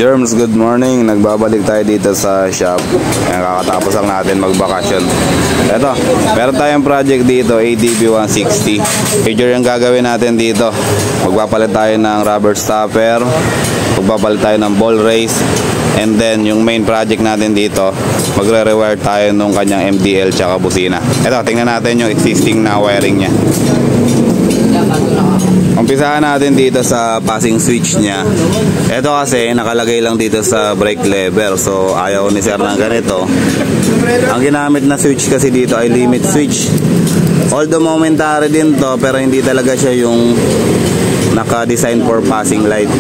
Germs, good morning. Nagbabalik tayo dito sa shop. Kakatapos lang natin magbakasyon. Eto, meron tayong project dito, ADB 160. Feature yung gagawin natin dito. Magpapalit tayo ng rubber stopper, magpapalit tayo ng ball race, and then yung main project natin dito, magre-rewire tayo nung kanyang MDL tsaka busina. Eto, tingnan natin yung existing na wiring nya. Umpisahan natin dito sa passing switch nya. Ito kasi nakalagay lang dito sa brake lever, so ayaw ni sir ng ganito. Ang ginamit na switch kasi dito ay limit switch. Although momentary din to, pero hindi talaga siya yung naka-design for passing light.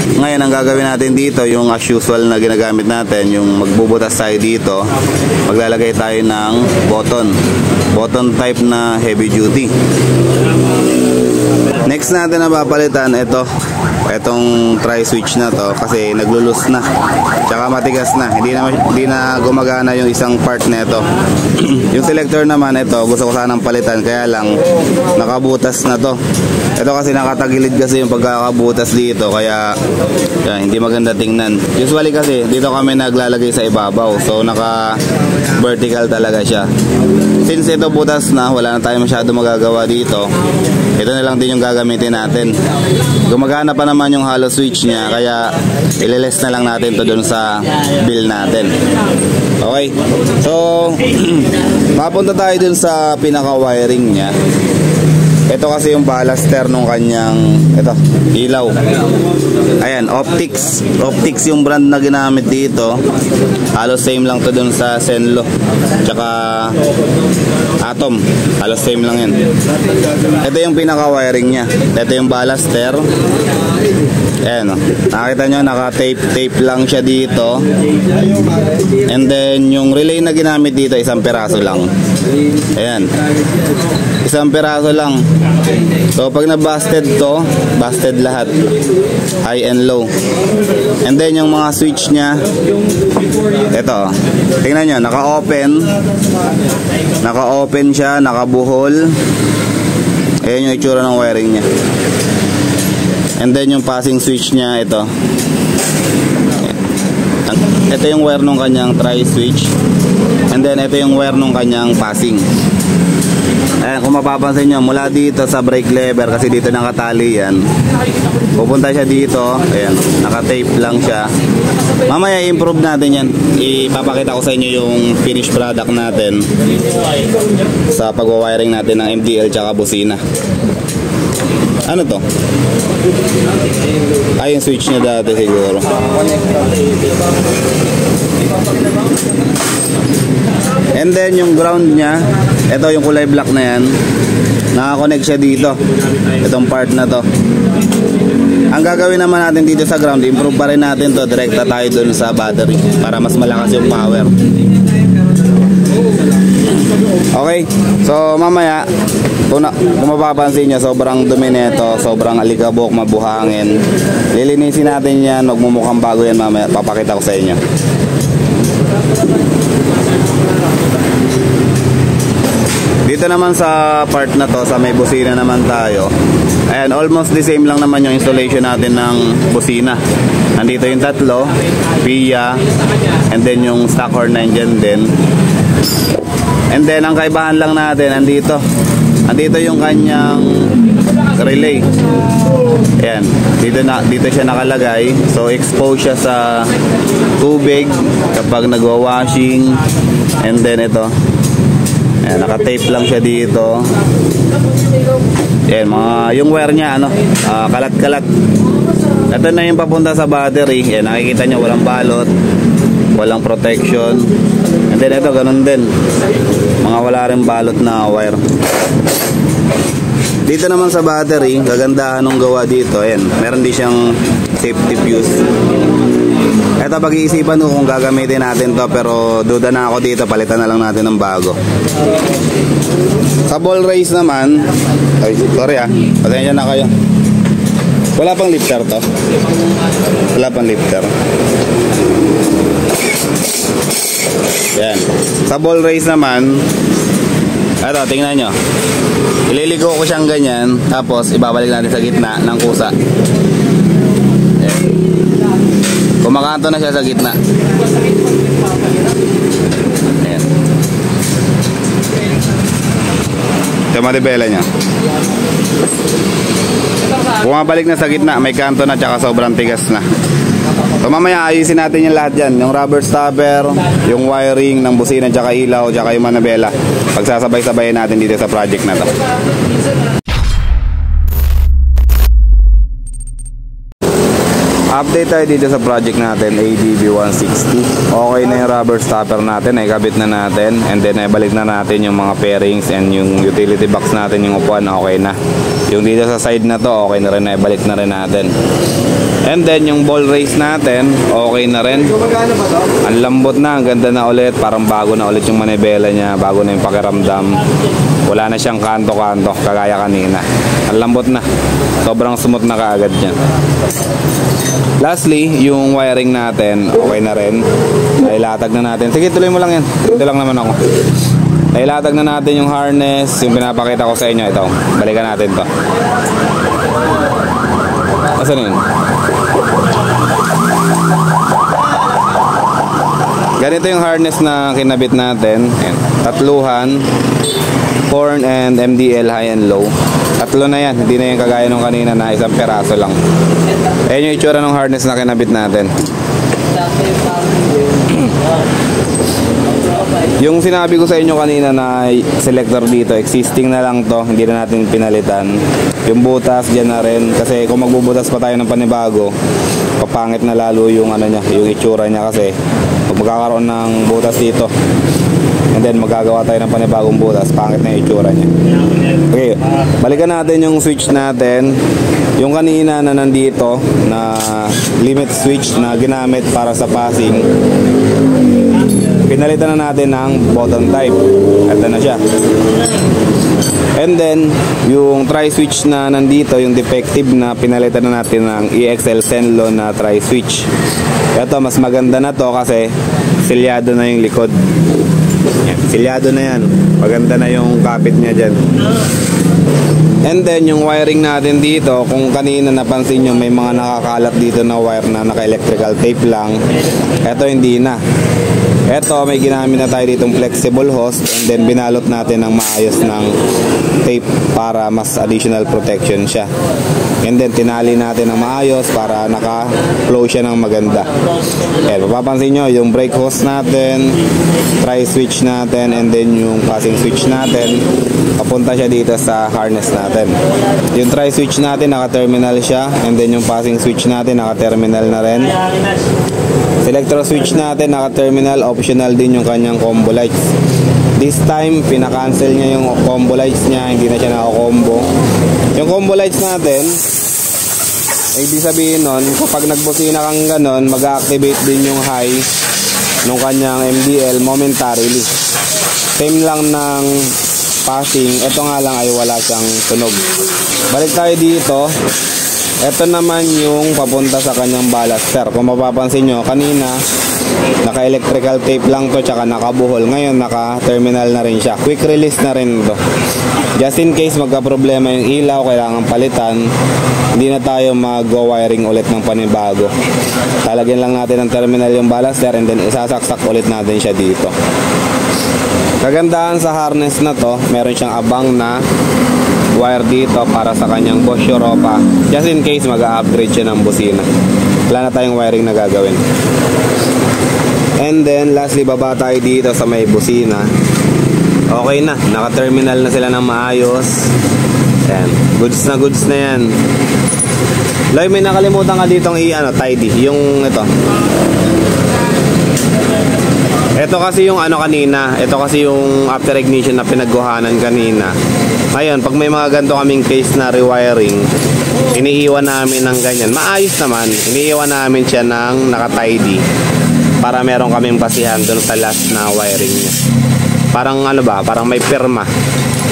Ngayon ang gagawin natin dito, yung as usual na ginagamit natin, yung magbubutas tayo dito, maglalagay tayo ng button type na heavy duty. Next natin na papalitan, itong tri-switch na to kasi naglulus na, tsaka matigas na, hindi na gumagana yung isang part nito. Yung selector naman, gusto ko sanang palitan, kaya lang nakabutas na to. Ito kasi nakatagilid kasi yung pagkakabutas dito, kaya hindi maganda tingnan. Usually kasi dito kami naglalagay sa ibabaw, so naka vertical talaga siya. Since ito butas na, wala na tayo masyado magagawa dito. Ito na lang din yung gagamitin natin. Gumagana pa naman yung hollow switch nya, kaya ililess na lang natin to dun sa bill natin. Okay, so mapunta tayo dun sa pinaka-wiring nya. Ito kasi yung ballaster nung kanyang ilaw. Ayan, Optics yung brand na ginamit dito. Halos same lang to dun sa Senlo tsaka Atom, halos same lang yan. Ito yung pinaka-wiring nya. Ito yung ballaster. Ayan, nakita nyo, naka-tape lang siya dito. And then yung relay na ginamit dito, isang piraso lang. Ayan, isang piraso lang. So pag na-busted to, busted lahat, high and low. And then yung mga switch nya, ito, tingnan nyo, naka-open siya, nakabuhol. Ayan yung itsura ng wiring nya. And then yung passing switch nya, ito yung wire nung kanyang tri-switch. And then ito yung wire nung kanyang passing. Ayan, kung mapapansin nyo, mula dito sa brake lever, kasi dito nakatali yan, pupunta siya dito. Ayan, naka-tape lang siya. Mamaya i-improve natin yan. Ipapakita ko sa inyo yung finished product natin sa pag-wiring natin ng MDL tsaka busina. Ano to? Ay, yung switch niya dati siguro. And then yung ground niya, ito yung kulay black na yan, nakakonect siya dito, itong part na to. Ang gagawin naman natin dito sa ground, improve pa rin natin to, direkta tayo dun sa battery para mas malakas yung power. Okay, so mamaya kung mapapansin nyo, sobrang dumi nito, sobrang alikabok, mabuhangin. Lilinisin natin yan, magmumukhang bago yan mamaya, papakita ko sa inyo. Dito naman sa part na to, sa may busina naman tayo. Ayan, almost the same lang naman yung installation natin ng busina. Nandito yung tatlo, PIA, and then yung stock horn na dyan din. And then ang kaibahan lang natin, andito yung kanyang relay. Ayan, dito siya nakalagay. So exposed siya sa tubig kapag nagwa-washing. And then ito, ayan, naka-tape lang siya dito. Ayan, yung wire niya kalat-kalat. Ito na yung papunta sa battery. Ayan, nakikita nyo, walang balot, walang protection. And then ito, ganun din, mga wala rin balot na wire. Dito naman sa battery, kagandahan ng gawa dito, ayan, meron din siyang safety fuse. Ito, pag-iisipan ko kung gagamitin natin to, pero duda na ako dito, palitan na lang natin ng bago. Sa ball race naman, ay sorry pasensya na kayo, wala pang lifter to. Wala pang lifter. Yan. Sa ball race naman, ito, tingnan nyo, ililigo ko siyang ganyan, tapos ibabalik natin sa gitna ng kusa. Ayan. Kung Nakakanto na siya sa gitna. Ayan. Ito yung manibela niya. Bumabalik na sa gitna, may kanto na tsaka sobrang tigas na. So mamaya ayusin natin yung lahat dyan. Yung rubber stopper, yung wiring ng busina tsaka ilaw, tsaka yung manibela. Pagsasabay-sabayin natin dito sa project na to. Update tayo dito sa project natin, ADB 160. Okay na yung rubber stopper natin, ikabit na natin. And then ibalik na natin yung mga pairings and yung utility box natin, yung upuan, okay na. Yung dito sa side na to, okay na rin, ibalik na rin natin. And then yung ball race natin, okay na rin. Ang lambot na, ang ganda na ulit. Parang bago na ulit yung manibela niya, bago na yung pakiramdam. Wala na siyang kanto-kanto kagaya kanina. Ang lambot na, sobrang smooth na kaagad niya. Lastly, yung wiring natin, okay na rin. Nailatag na natin. Sige, tuloy mo lang yan. Ito lang naman ako. Nailatag na natin yung harness, yung pinapakita ko sa inyo. Ito, balikan natin to. Asan yun? Ganito yung harness na kinabit natin. Ayan. Tatluhan, Horn and MDL high and low. Tatlo na yan, hindi na yung kagaya nung kanina na isang peraso lang. Ayan yung itsura ng harness na kinabit natin. Yung sinabi ko sa inyo kanina na selector dito, existing na lang to, hindi na natin pinalitan. Yung butas dyan na rin, kasi kung magbubutas pa tayo ng panibago, papangit na lalo yung ano niya, yung itsura niya, kasi pag magkakaroon ng butas dito and then magagawa tayo ng panibagong butas, pangit na yung itsura niya. Okay, balikan natin yung switch natin. Yung kanina na nandito na limit switch na ginamit para sa passing, pinalitan na natin ng button type. Ito na siya. And then yung tri-switch na nandito, yung defective na, pinalitan na natin ng EXL Zenlo na tri-switch. Ito mas maganda na to kasi silyado na yung likod. Yan, silyado na yan. Maganda na yung kapit niya dyan. And then yung wiring natin dito, kung kanina napansin nyo may mga nakakalat dito na wire na naka-electrical tape lang, eto hindi na. Eto may ginamit na tayo ditong flexible hose, and then binalot natin ng maayos ng tape para mas additional protection siya. And then tinali natin ng maayos para naka-flow siya ng maganda. Ayan, mapapansin nyo yung brake hose natin, tri-switch natin, and then yung passing switch natin, papunta siya dito sa harness natin. Yung tri-switch natin naka-terminal siya, and then yung passing switch natin naka-terminal na rin. Selector switch natin naka-terminal, optional din yung kanyang combo lights. This time pina-cancel niya yung combo lights niya, hindi na siya naka-combo. Yung combo lights natin, ibig sabihin nun, kapag nagbusina kang ganon, mag-activate din yung high nung kanyang MDL momentarily. Same lang ng passing, ito nga lang ay wala siyang tunog. Balik tayo dito. Ito naman yung papunta sa kanyang ballaster. Kung mapapansin nyo, kanina naka-electrical tape lang to, tsaka nakabuhol. Ngayon naka-terminal na rin siya. Quick release na rin to. Just in case magka-problema yung ilaw, kailangan palitan, hindi na tayo mag-wiring ulit ng panibago. Talagyan lang natin ng terminal yung ballaster, and then isasaksak ulit natin siya dito. Kagandahan sa harness na to, meron siyang abang na wire dito para sa kanyang Bosch Europa, just in case mag-upgrade siya ng busina. Wala na tayong wiring na gagawin. And then lastly, baba tayo dito sa may busina. Okay na, naka-terminal na sila ng maayos. Ayan, goods na yan. Loy, may nakalimutan ka ditong tidy, yung ito. Ito kasi yung kanina, ito kasi yung after ignition na pinagguhanan kanina. Ngayon, pag may mga ganito kaming case na rewiring, iniiwan namin ng ganyan. Maayos naman, iniiwan namin siya ng naka-tidy para meron kaming basihan doon sa last na wiring niya. Parang parang may pirma.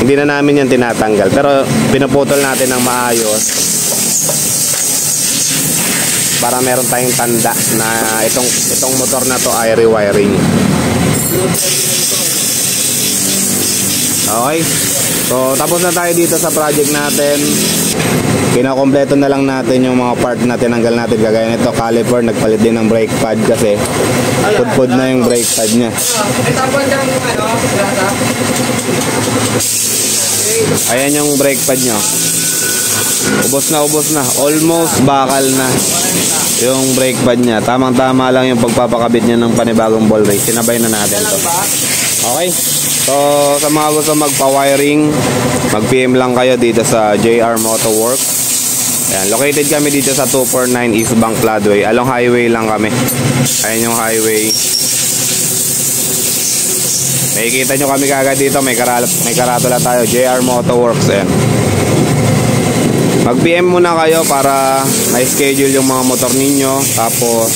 Hindi na namin yan tinatanggal, pero pinuputol natin ng maayos para meron tayong tanda na itong motor na to ay rewiring. Okay. So, tapos na tayo dito sa project natin. Kinakompleto na lang natin yung mga part na tinanggal natin. Kagaya nito, caliper, nagpalit din ng brake pad kasi pud-pud na yung brake pad niya. Ayan yung brake pad nyo. Ubos na. Almost bakal na yung brake pad niya. Tamang-tama lang yung pagpapakabit niya ng panibagong ball race. Sinabay na natin to. Okay. So, sa mga gusto magpa-wiring, mag-PM lang kayo dito sa JR Moto Works. Ayan, located kami dito sa 249 East Bank Floodway. Along highway lang kami. Ayan yung highway. Makikita nyo kami kagad dito. May karatula tayo. JR Moto Works. Ayan. Mag-PM muna kayo para ma-schedule yung mga motor ninyo. Tapos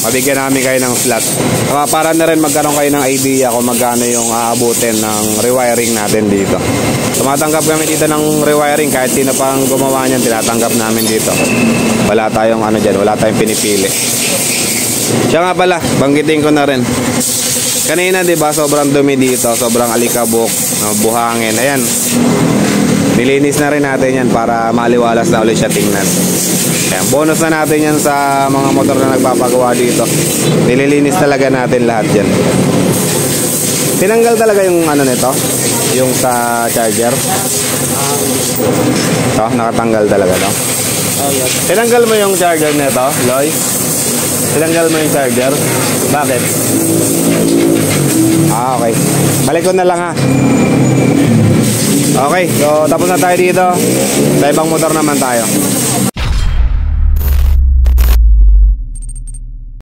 mabigyan namin kayo ng slot. Para na rin magkaroon kayo ng idea kung magkano yung aabutin ng rewiring natin dito. Tumatanggap kami dito ng rewiring. Kahit sino pang gumawa niyan, tinatanggap namin dito. Wala tayong ano dyan, wala tayong pinipili. Siya nga pala, banggitin ko na rin. Kanina diba sobrang dumi dito, sobrang alikabok, buhangin. Ayan, nilinis na rin natin yan para maliwalas na ulit siya tingnan. Ayan, bonus na natin yan sa mga motor na nagpapagawa dito. Nililinis talaga natin lahat yan. Tinanggal talaga yung ano nito, yung sa charger. Ito, nakatanggal talaga to. Tinanggal mo yung charger nito, Loy? Tinanggal mo yung charger? Bakit? Okay. Balik ko na lang ha. Okay, so tapos na tayo dito. Sa ibang motor naman tayo.